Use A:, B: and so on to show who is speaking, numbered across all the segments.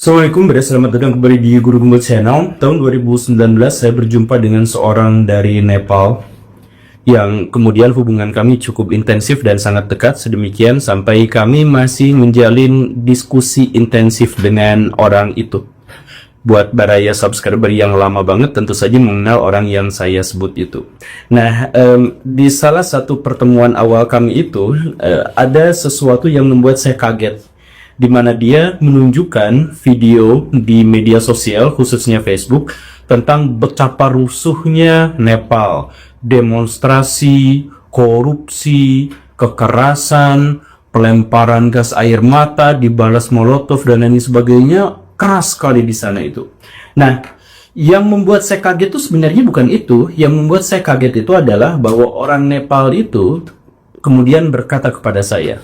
A: Assalamualaikum, selamat datang kembali di Guru Gembel Channel. Tahun 2019 saya berjumpa dengan seorang dari Nepal yang kemudian hubungan kami cukup intensif dan sangat dekat, sedemikian sampai kami masih menjalin diskusi intensif dengan orang itu. Buat baraya subscriber yang lama banget tentu saja mengenal orang yang saya sebut itu. Nah, di salah satu pertemuan awal kami itu ada sesuatu yang membuat saya kaget, di mana dia menunjukkan video di media sosial khususnya Facebook tentang betapa rusuhnya Nepal, demonstrasi, korupsi, kekerasan, pelemparan gas air mata, dibalas molotov dan lain sebagainya, keras sekali di sana itu. Nah, yang membuat saya kaget itu sebenarnya bukan itu. Yang membuat saya kaget itu adalah bahwa orang Nepal itu kemudian berkata kepada saya,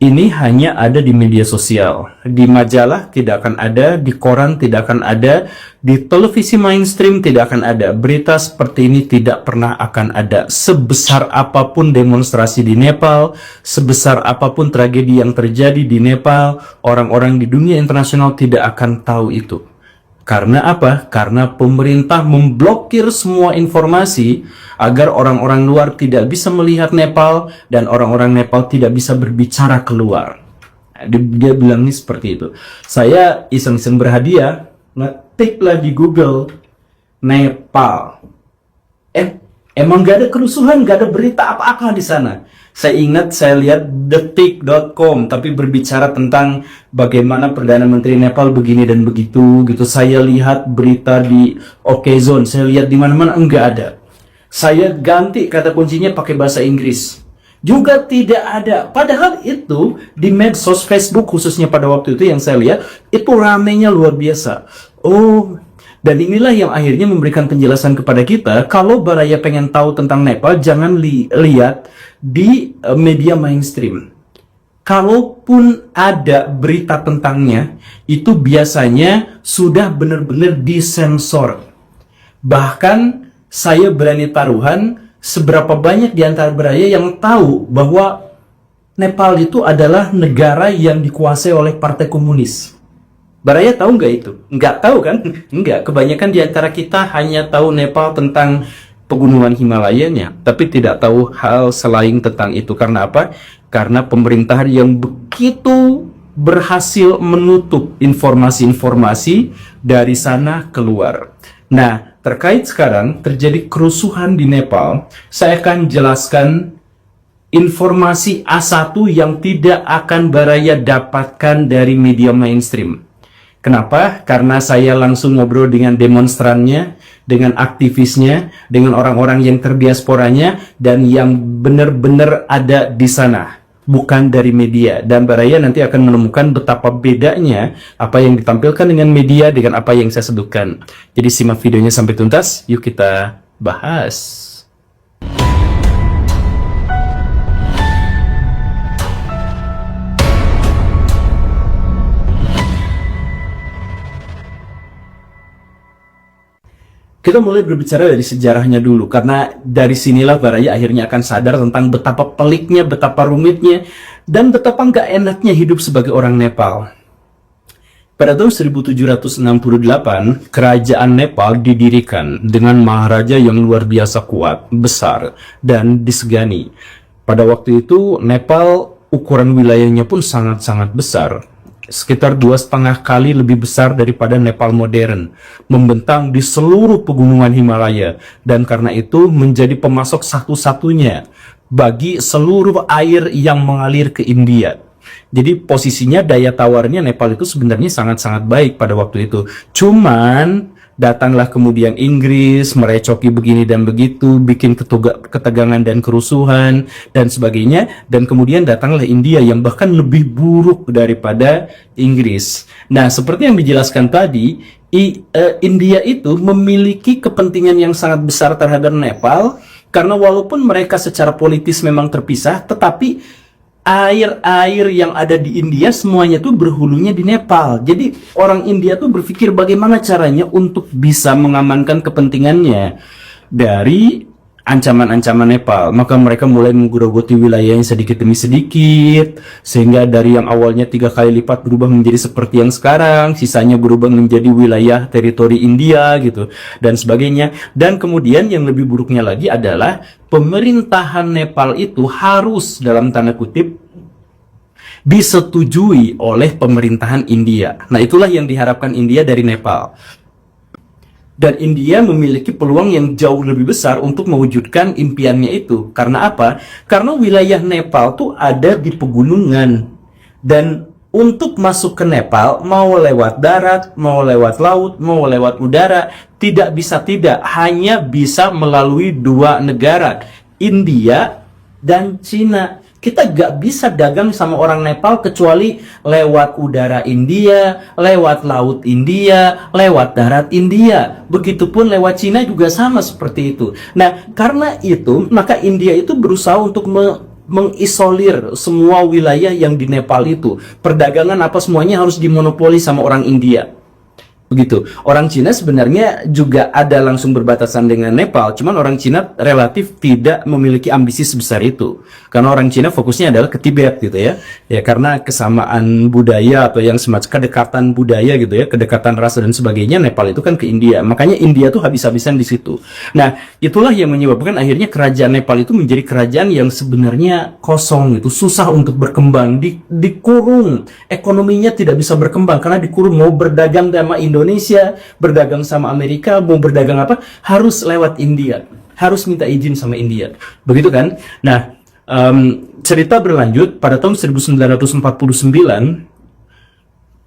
A: ini hanya ada di media sosial, di majalah tidak akan ada, di koran tidak akan ada, di televisi mainstream tidak akan ada. Berita seperti ini tidak pernah akan ada. Sebesar apapun demonstrasi di Nepal, sebesar apapun tragedi yang terjadi di Nepal, orang-orang di dunia internasional tidak akan tahu itu. Karena apa? Karena pemerintah memblokir semua informasi agar orang-orang luar tidak bisa melihat Nepal dan orang-orang Nepal tidak bisa berbicara keluar. Dia bilang ini seperti itu. Saya iseng-iseng berhadiah, ngetiklah di Google Nepal. Emang gak ada kerusuhan, gak ada berita apa-apa di sana. Saya ingat saya lihat detik.com tapi berbicara tentang bagaimana Perdana Menteri Nepal begini dan begitu gitu. Saya lihat berita di Okezone, saya lihat di mana-mana enggak ada. Saya ganti kata kuncinya pakai bahasa Inggris, juga tidak ada. Padahal itu di medsos Facebook khususnya pada waktu itu yang saya lihat itu ramenya luar biasa. Oh, dan inilah yang akhirnya memberikan penjelasan kepada kita, kalau baraya pengen tahu tentang Nepal, jangan lihat di media mainstream. Kalaupun ada berita tentangnya, itu biasanya sudah benar-benar disensor. Bahkan saya berani taruhan, seberapa banyak di antara baraya yang tahu bahwa Nepal itu adalah negara yang dikuasai oleh Partai Komunis. Baraya tahu nggak itu? Nggak tahu kan? Nggak. Kebanyakan di antara kita hanya tahu Nepal tentang pegunungan Himalayanya, tapi tidak tahu hal selain tentang itu. Karena apa? Karena pemerintahan yang begitu berhasil menutup informasi-informasi dari sana keluar. Nah, terkait sekarang terjadi kerusuhan di Nepal, saya akan jelaskan informasi A1 yang tidak akan baraya dapatkan dari media mainstream. Kenapa? Karena saya langsung ngobrol dengan demonstrannya, dengan aktivisnya, dengan orang-orang yang terdiasporanya, dan yang benar-benar ada di sana, bukan dari media. Dan baraya nanti akan menemukan betapa bedanya apa yang ditampilkan dengan media dengan apa yang saya sebutkan. Jadi simak videonya sampai tuntas, yuk kita bahas. Kita mulai berbicara dari sejarahnya dulu, karena dari sinilah baraya akhirnya akan sadar tentang betapa peliknya, betapa rumitnya, dan betapa nggak enaknya hidup sebagai orang Nepal. Pada tahun 1768, kerajaan Nepal didirikan dengan maharaja yang luar biasa kuat, besar, dan disegani. Pada waktu itu, Nepal ukuran wilayahnya pun sangat-sangat besar. Sekitar 2,5 kali lebih besar daripada Nepal modern, membentang di seluruh pegunungan Himalaya, dan karena itu menjadi pemasok satu-satunya bagi seluruh air yang mengalir ke India. Jadi posisinya, daya tawarnya Nepal itu sebenarnya sangat-sangat baik pada waktu itu. Cuman datanglah kemudian Inggris, merecoki begini dan begitu, bikin ketegangan dan kerusuhan dan sebagainya, dan kemudian datanglah India yang bahkan lebih buruk daripada Inggris. Nah, seperti yang dijelaskan tadi, India itu memiliki kepentingan yang sangat besar terhadap Nepal, karena walaupun mereka secara politis memang terpisah, tetapi air-air yang ada di India semuanya tuh berhulunya di Nepal. Jadi orang India tuh berpikir bagaimana caranya untuk bisa mengamankan kepentingannya dari ancaman-ancaman Nepal, maka mereka mulai menggerogoti wilayahnya sedikit demi sedikit, sehingga dari yang awalnya 3 kali lipat berubah menjadi seperti yang sekarang, sisanya berubah menjadi wilayah teritori India gitu, dan sebagainya. Dan kemudian yang lebih buruknya lagi adalah pemerintahan Nepal itu harus dalam tanda kutip disetujui oleh pemerintahan India. Nah, itulah yang diharapkan India dari Nepal. Dan India memiliki peluang yang jauh lebih besar untuk mewujudkan impiannya itu. Karena apa? Karena wilayah Nepal tuh ada di pegunungan. Dan untuk masuk ke Nepal, mau lewat darat, mau lewat laut, mau lewat udara, tidak bisa tidak. Hanya bisa melalui 2 negara, India dan Cina. Kita gak bisa dagang sama orang Nepal kecuali lewat udara India, lewat laut India, lewat darat India. Begitupun lewat Cina juga sama seperti itu. Nah, karena itu, maka India itu berusaha untuk mengisolir semua wilayah yang di Nepal itu. Perdagangan apa semuanya harus dimonopoli sama orang India. Begitu. Orang Cina sebenarnya juga ada langsung berbatasan dengan Nepal, cuman orang Cina relatif tidak memiliki ambisi sebesar itu. Karena orang Cina fokusnya adalah ke Tibet gitu ya. Ya karena kesamaan budaya atau yang semacam kedekatan budaya gitu ya, kedekatan rasa dan sebagainya, Nepal itu kan ke India. Makanya India tuh habis-habisan di situ. Nah, itulah yang menyebabkan akhirnya kerajaan Nepal itu menjadi kerajaan yang sebenarnya kosong gitu, susah untuk berkembang, dikurung. Ekonominya tidak bisa berkembang karena dikurung. Mau berdagang sama Indonesia, berdagang sama Amerika, mau berdagang apa, harus lewat India, harus minta izin sama India, begitu kan? Nah, cerita berlanjut pada tahun 1949,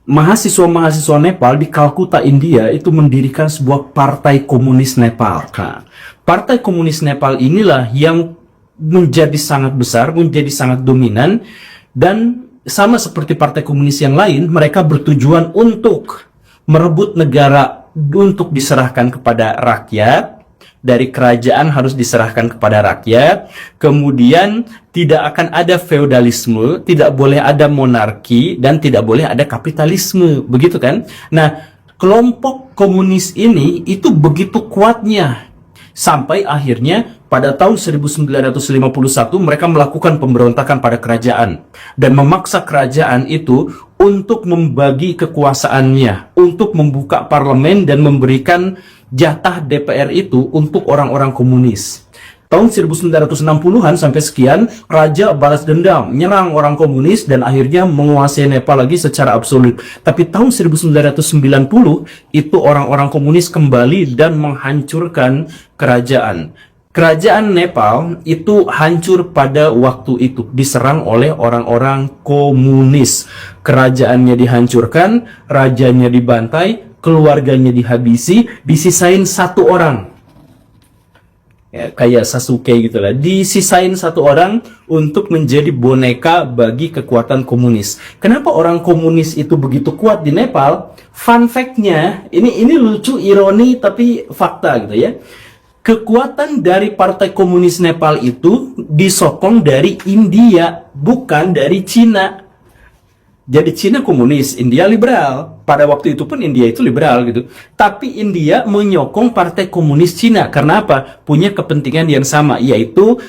A: mahasiswa-mahasiswa Nepal di Kalkuta, India itu mendirikan sebuah partai komunis Nepal. Nah, partai komunis Nepal inilah yang menjadi sangat besar, menjadi sangat dominan, dan sama seperti partai komunis yang lain, mereka bertujuan untuk merebut negara untuk diserahkan kepada rakyat, dari kerajaan harus diserahkan kepada rakyat, kemudian tidak akan ada feodalisme, tidak boleh ada monarki, dan tidak boleh ada kapitalisme, begitu kan? Nah, kelompok komunis ini itu begitu kuatnya, sampai akhirnya pada tahun 1951 mereka melakukan pemberontakan pada kerajaan dan memaksa kerajaan itu untuk membagi kekuasaannya, untuk membuka parlemen dan memberikan jatah DPR itu untuk orang-orang komunis. Tahun 1960-an sampai sekian, raja balas dendam, menyerang orang komunis dan akhirnya menguasai Nepal lagi secara absolut. Tapi tahun 1990 itu orang-orang komunis kembali dan menghancurkan kerajaan. Kerajaan Nepal itu hancur pada waktu itu, diserang oleh orang-orang komunis. Kerajaannya dihancurkan, rajanya dibantai, keluarganya dihabisi, disisain 1 orang. Ya, kayak Sasuke gitu lah, disisain 1 orang untuk menjadi boneka bagi kekuatan komunis. Kenapa orang komunis itu begitu kuat di Nepal? Fun fact-nya, ini lucu, ironi, tapi fakta gitu ya. Kekuatan dari Partai Komunis Nepal itu disokong dari India, bukan dari Cina. Jadi Cina komunis, India liberal. Pada waktu itu pun India itu liberal gitu. Tapi India menyokong Partai Komunis Cina. Karena apa? Punya kepentingan yang sama, yaitu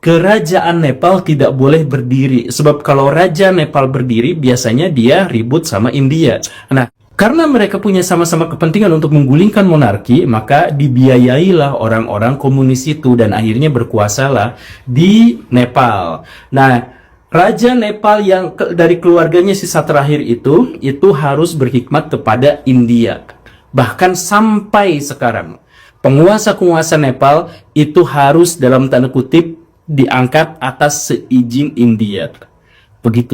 A: kerajaan Nepal tidak boleh berdiri. Sebab kalau Raja Nepal berdiri, biasanya dia ribut sama India. Nah, karena mereka punya sama-sama kepentingan untuk menggulingkan monarki, maka dibiayailah orang-orang komunis itu dan akhirnya berkuasalah di Nepal. Nah, Raja Nepal yang dari keluarganya sisa terakhir itu harus berkhidmat kepada India. Bahkan sampai sekarang, penguasa-penguasa Nepal itu harus dalam tanda kutip diangkat atas seizin India.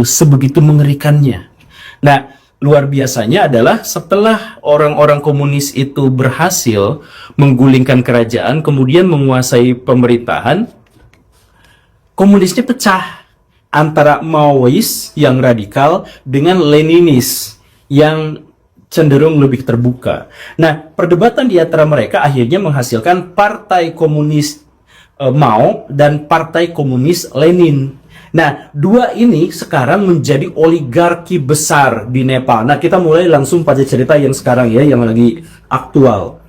A: Sebegitu mengerikannya. Nah, luar biasanya adalah setelah orang-orang komunis itu berhasil menggulingkan kerajaan, kemudian menguasai pemerintahan, komunisnya pecah antara Maois yang radikal dengan Leninis yang cenderung lebih terbuka. Nah, perdebatan di antara mereka akhirnya menghasilkan Partai Komunis Mao dan Partai Komunis Lenin. Nah, 2 ini sekarang menjadi oligarki besar di Nepal. Nah, kita mulai langsung pada cerita yang sekarang ya, yang lagi aktual.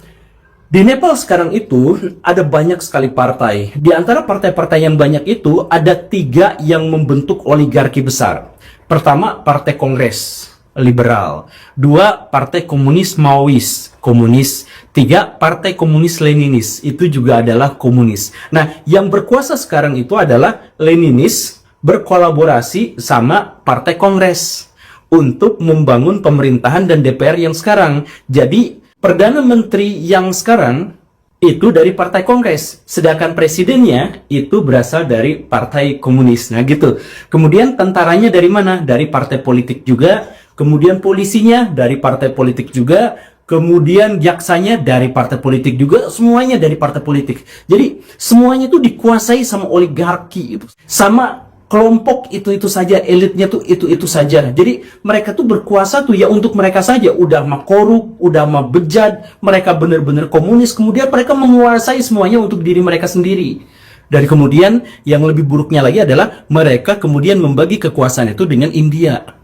A: Di Nepal sekarang itu ada banyak sekali partai. Di antara partai-partai yang banyak itu ada 3 yang membentuk oligarki besar. Pertama, Partai Kongres Liberal. 2, Partai Komunis Maois, komunis. 3, Partai Komunis Leninis, itu juga adalah komunis. Nah, yang berkuasa sekarang itu adalah Leninis berkolaborasi sama Partai Kongres untuk membangun pemerintahan dan DPR yang sekarang. Jadi, Perdana Menteri yang sekarang itu dari Partai Kongres, sedangkan presidennya itu berasal dari Partai Komunis. Nah gitu. Kemudian tentaranya dari mana? Dari partai politik juga. Kemudian polisinya dari partai politik juga. Kemudian jaksanya dari partai politik juga. Semuanya dari partai politik. Jadi semuanya itu dikuasai sama oligarki, sama kelompok itu saja, elitnya tuh itu saja. Jadi mereka tuh berkuasa tuh ya untuk mereka saja. Udah mah korup, udah mah bejat, mereka bener-bener komunis. Kemudian mereka menguasai semuanya untuk diri mereka sendiri. Dan kemudian yang lebih buruknya lagi adalah mereka kemudian membagi kekuasaan itu dengan India.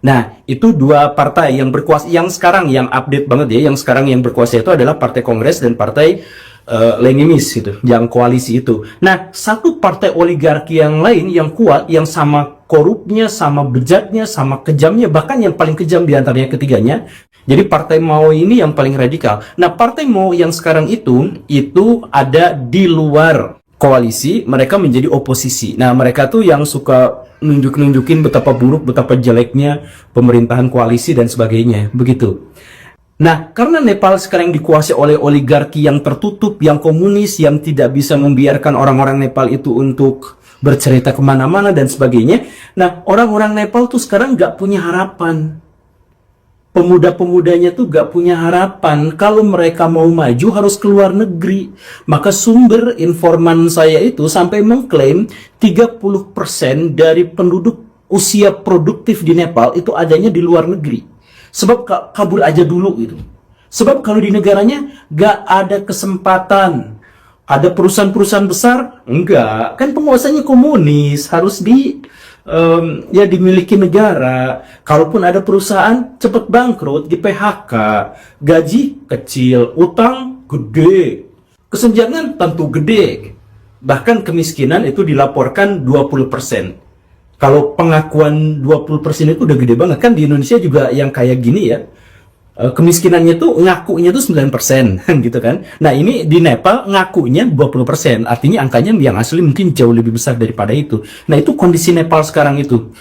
A: Nah, itu 2 partai yang berkuasa, yang sekarang yang update banget ya, yang sekarang yang berkuasa itu adalah Partai Kongres dan Partai Leninis gitu, yang koalisi itu. Nah, satu partai oligarki yang lain yang kuat, yang sama korupnya, sama bejatnya, sama kejamnya, bahkan yang paling kejam di antaranya ketiganya. Jadi Partai Mao ini yang paling radikal. Nah, Partai Mao yang sekarang itu ada di luar koalisi, mereka menjadi oposisi. Nah, mereka tuh yang suka nunjukin betapa buruk, betapa jeleknya pemerintahan koalisi dan sebagainya, begitu. Nah, karena Nepal sekarang dikuasai oleh oligarki yang tertutup, yang komunis, yang tidak bisa membiarkan orang-orang Nepal itu untuk bercerita kemana-mana dan sebagainya. Nah, orang-orang Nepal tuh sekarang nggak punya harapan. Pemuda-pemudanya tuh gak punya harapan. Kalau mereka mau maju harus keluar negeri. Maka sumber informan saya itu sampai mengklaim 30% dari penduduk usia produktif di Nepal itu adanya di luar negeri. Sebab kabur aja dulu gitu. Sebab kalau di negaranya gak ada kesempatan. Ada perusahaan-perusahaan besar? Enggak. Kan penguasanya komunis. Harus dimiliki negara. Kalaupun ada perusahaan cepat bangkrut, di PHK, gaji kecil, utang gede, kesenjangan tentu gede. Bahkan kemiskinan itu dilaporkan 20%. Kalau pengakuan 20% itu udah gede banget. Kan di Indonesia juga yang kayak gini ya, kemiskinannya tuh ngakunya tuh 9% gitu kan. Nah, ini di Nepal ngakunya 20%. Artinya angkanya yang asli mungkin jauh lebih besar daripada itu. Nah, itu kondisi Nepal sekarang itu.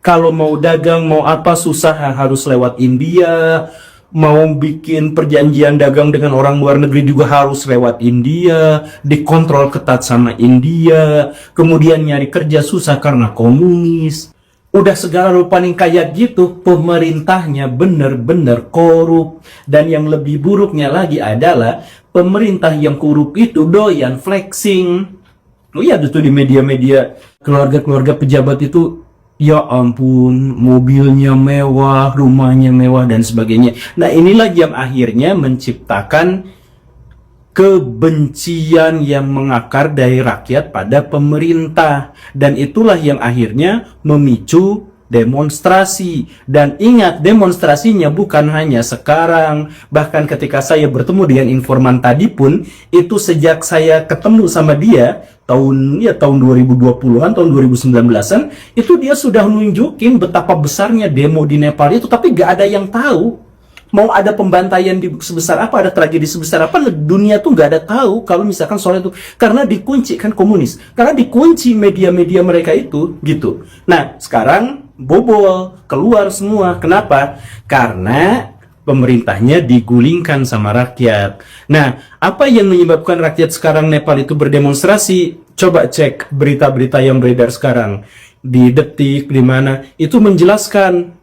A: Kalau mau dagang, mau apa susah, harus lewat India. Mau bikin perjanjian dagang dengan orang luar negeri juga harus lewat India. Dikontrol ketat sama India. Kemudian nyari kerja susah karena komunis. Udah segala rupa nih kayak gitu, pemerintahnya bener-bener korup. Dan yang lebih buruknya lagi adalah pemerintah yang korup itu doyan flexing. Lu ya tuh di media-media, keluarga-keluarga pejabat itu, ya ampun, mobilnya mewah, rumahnya mewah dan sebagainya. Nah, inilah yang akhirnya menciptakan kebencian yang mengakar dari rakyat pada pemerintah. Dan itulah yang akhirnya memicu demonstrasi. Dan ingat, demonstrasinya bukan hanya sekarang. Bahkan ketika saya bertemu dengan informan tadi pun, itu sejak saya ketemu sama dia tahun 2020-an, tahun 2019-an, itu dia sudah nunjukin betapa besarnya demo di Nepal itu, tapi gak ada yang tahu. Mau ada pembantaian sebesar apa, ada tragedi sebesar apa, dunia tuh nggak ada tahu kalau misalkan soal itu. Karena dikunci kan komunis. Karena dikunci media-media mereka itu, gitu. Nah, sekarang bobol, keluar semua. Kenapa? Karena pemerintahnya digulingkan sama rakyat. Nah, apa yang menyebabkan rakyat sekarang Nepal itu berdemonstrasi? Coba cek berita-berita yang beredar sekarang. Di Detik, di mana, itu menjelaskan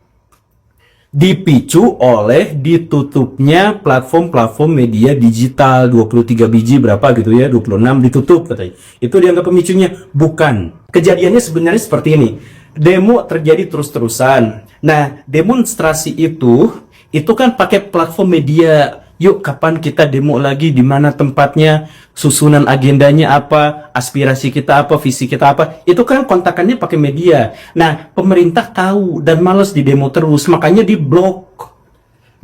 A: dipicu oleh ditutupnya platform-platform media digital. 23 biji berapa gitu ya, 26 ditutup katanya. Itu dianggap pemicunya. Bukan. Kejadiannya sebenarnya seperti ini. Demo terjadi terus-terusan. Nah, demonstrasi itu kan pakai platform media. Yuk, kapan kita demo lagi, di mana tempatnya, susunan agendanya apa, aspirasi kita apa, visi kita apa. Itu kan kontakannya pakai media. Nah, pemerintah tahu dan malas di demo terus, makanya di blok.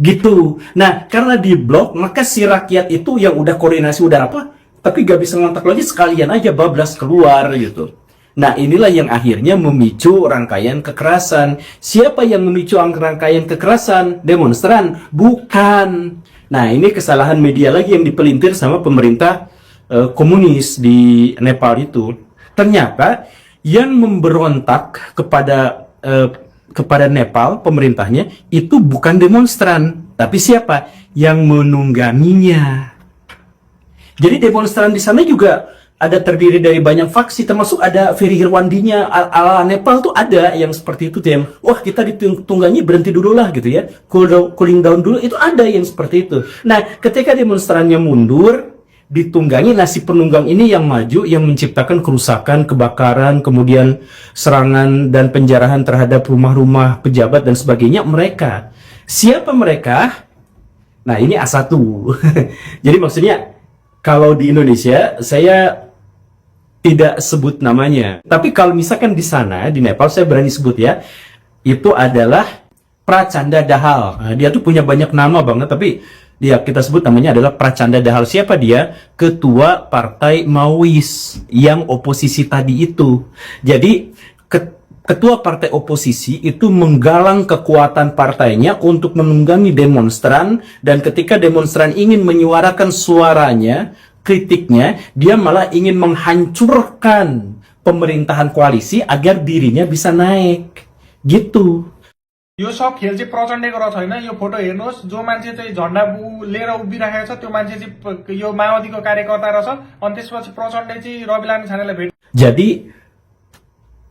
A: Gitu. Nah, karena di blok, maka si rakyat itu yang udah koordinasi udah apa, tapi gak bisa ngontak lagi, sekalian aja bablas keluar gitu. Nah, inilah yang akhirnya memicu rangkaian kekerasan. Siapa yang memicu rangkaian kekerasan? Demonstran? Bukan. Nah, ini kesalahan media lagi yang dipelintir sama pemerintah komunis di Nepal itu. Ternyata yang memberontak kepada Nepal, pemerintahnya, itu bukan demonstran, tapi siapa? Yang menungganginya. Jadi demonstran di sana juga ada terdiri dari banyak faksi, termasuk ada Ferry Irwandinya ala Nepal tuh ada yang seperti itu tuh, yang wah kita ditunggangi, berhenti dulu lah gitu ya, cooling down dulu, itu ada yang seperti itu. Nah, ketika demonstrannya mundur, ditunggangi, nah si penunggang ini yang maju, yang menciptakan kerusakan, kebakaran, kemudian serangan dan penjarahan terhadap rumah-rumah pejabat dan sebagainya. Mereka. Siapa mereka? Nah, ini A1. Jadi maksudnya, kalau di Indonesia, saya tidak sebut namanya. Tapi kalau misalkan di sana, di Nepal, saya berani sebut ya, itu adalah Prachanda Dahal. Nah, dia tuh punya banyak nama banget, tapi dia kita sebut namanya adalah Prachanda Dahal. Siapa dia? Ketua Partai Maois yang oposisi tadi itu. Jadi ketua partai oposisi itu menggalang kekuatan partainya untuk menunggangi demonstran, dan ketika demonstran ingin menyuarakan suaranya, kritiknya, dia malah ingin menghancurkan pemerintahan koalisi agar dirinya bisa naik. Gitu.
B: यो सब खेल चाहिँ प्रचण्डको र छैन। यो फोटो हेर्नुहोस्, जो मान्छे चाहिँ झण्डा लिएर उभिराखेको छ त्यो मान्छे चाहिँ यो माओवादीको कार्यकर्ता रहेछ। अनि त्यसपछि प्रचण्डले चाहिँ रवि लामी छानेलाई भेट।
A: Jadi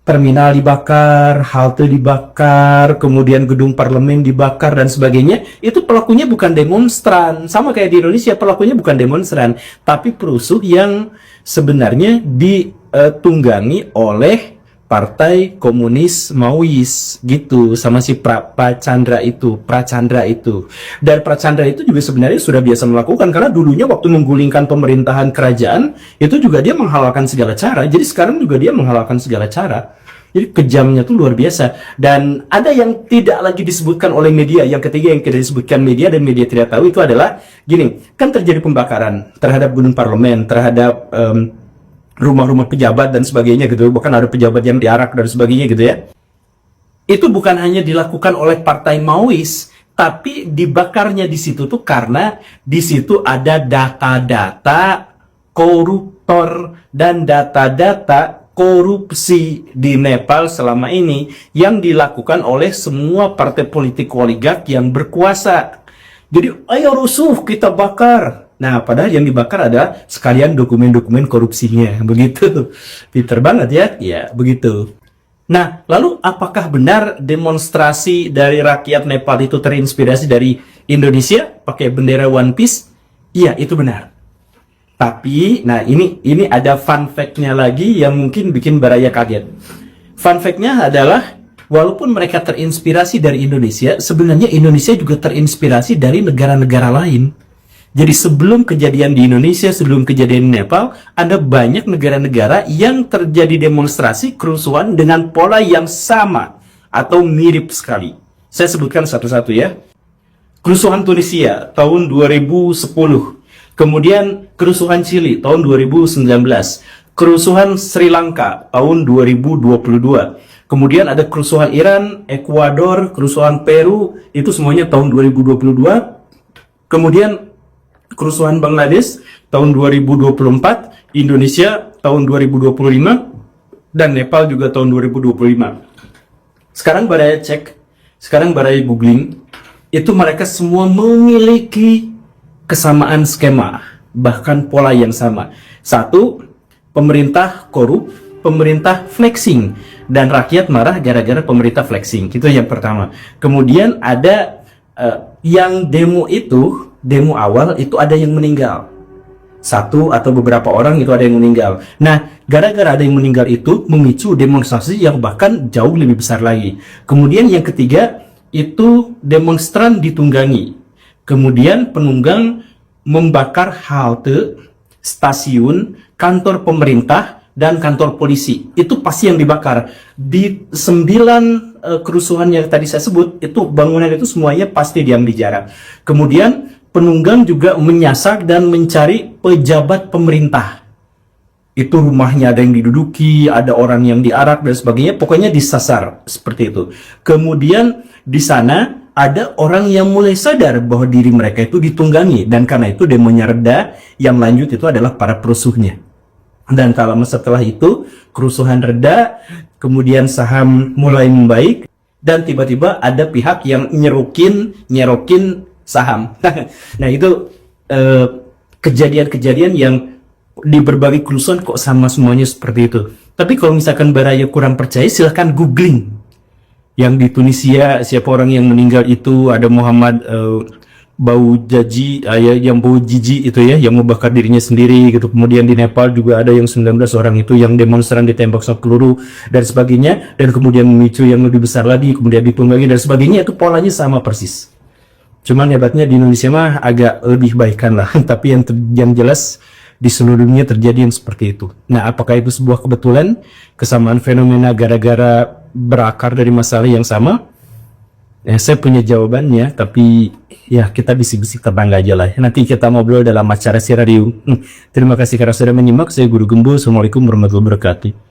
A: terminal dibakar, halte dibakar, kemudian gedung parlemen dibakar dan sebagainya, itu pelakunya bukan demonstran. Sama kayak di Indonesia, pelakunya bukan demonstran, tapi perusuh yang sebenarnya ditunggangi oleh Partai Komunis Maois gitu, sama si Prachanda itu. Dan Prachanda itu juga sebenarnya sudah biasa melakukan, karena dulunya waktu menggulingkan pemerintahan kerajaan itu juga dia menghalalkan segala cara. Jadi sekarang juga dia menghalalkan segala cara. Jadi kejamnya tuh luar biasa. Dan ada yang tidak lagi disebutkan oleh media. Yang ketiga yang tidak disebutkan media dan media tidak tahu itu adalah gini, kan terjadi pembakaran terhadap gedung parlemen, terhadap rumah-rumah pejabat dan sebagainya gitu, bahkan ada pejabat yang diarak dan sebagainya gitu ya. Itu bukan hanya dilakukan oleh Partai Maois, tapi dibakarnya di situ tuh karena di situ ada data-data koruptor dan data-data korupsi di Nepal selama ini yang dilakukan oleh semua partai politik oligark yang berkuasa. Jadi ayo rusuh, kita bakar. Nah, padahal yang dibakar ada sekalian dokumen-dokumen korupsinya. Begitu. Pinter banget ya? Ya, begitu. Nah, lalu apakah benar demonstrasi dari rakyat Nepal itu terinspirasi dari Indonesia pakai bendera One Piece? Iya, itu benar. Tapi, nah ini ada fun fact-nya lagi yang mungkin bikin Baraya kaget. Fun fact-nya adalah, walaupun mereka terinspirasi dari Indonesia, sebenarnya Indonesia juga terinspirasi dari negara-negara lain. Jadi sebelum kejadian di Indonesia, sebelum kejadian di Nepal, ada banyak negara-negara yang terjadi demonstrasi kerusuhan dengan pola yang sama atau mirip sekali. Saya sebutkan satu-satu ya. Kerusuhan Tunisia tahun 2010. Kemudian kerusuhan Chili tahun 2019. Kerusuhan Sri Lanka tahun 2022. Kemudian ada kerusuhan Iran, Ekuador, kerusuhan Peru, itu semuanya tahun 2022. Kemudian kerusuhan Bangladesh tahun 2024, Indonesia tahun 2025, dan Nepal juga tahun 2025. Sekarang Baraya cek, sekarang Baraya googling, itu mereka semua memiliki kesamaan skema, bahkan pola yang sama. Satu, pemerintah korup, pemerintah flexing, dan rakyat marah gara-gara pemerintah flexing. Itu yang pertama. Kemudian ada yang demo itu, demo awal itu ada yang meninggal. Satu atau beberapa orang itu ada yang meninggal. Nah, gara-gara ada yang meninggal itu memicu demonstrasi yang bahkan jauh lebih besar lagi. Kemudian yang ketiga, itu demonstran ditunggangi. Kemudian penunggang membakar halte, stasiun, kantor pemerintah, dan kantor polisi. Itu pasti yang dibakar. Di 9 kerusuhan yang tadi saya sebut, itu bangunan itu semuanya pasti diam di jarak. Kemudian penunggang juga menyasar dan mencari pejabat pemerintah. Itu rumahnya ada yang diduduki, ada orang yang diarak dan sebagainya, pokoknya disasar seperti itu. Kemudian di sana ada orang yang mulai sadar bahwa diri mereka itu ditunggangi, dan karena itu demonya reda, yang lanjut itu adalah para perusuhnya. Dan tak lama setelah itu kerusuhan reda, kemudian saham mulai membaik, dan tiba-tiba ada pihak yang nyerokin saham. Nah itu kejadian-kejadian yang di berbagai kerusuhan kok sama semuanya seperti itu. Tapi kalau misalkan Baraya kurang percaya, silahkan googling. Yang di Tunisia siapa orang yang meninggal itu, ada Muhammad yang bau jiji itu ya, yang membakar dirinya sendiri gitu. Kemudian di Nepal juga ada yang 19 orang itu yang demonstran ditembak sok peluru dan sebagainya, dan kemudian memicu yang lebih besar lagi, kemudian ditunggangi dan sebagainya. Itu polanya sama persis. Cuman hebatnya di Indonesia mah agak lebih baikan lah. Tapi yang jelas di seluruh dunia terjadi yang seperti itu. Nah, apakah itu sebuah kebetulan, kesamaan fenomena gara-gara berakar dari masalah yang sama? Saya punya jawabannya, tapi ya kita bisik-bisik tetangga aja lah. Nanti kita ngobrol dalam acara Sirarium. Terima kasih karena sudah menyimak. Saya Guru Gembo. Assalamualaikum warahmatullahi wabarakatuh.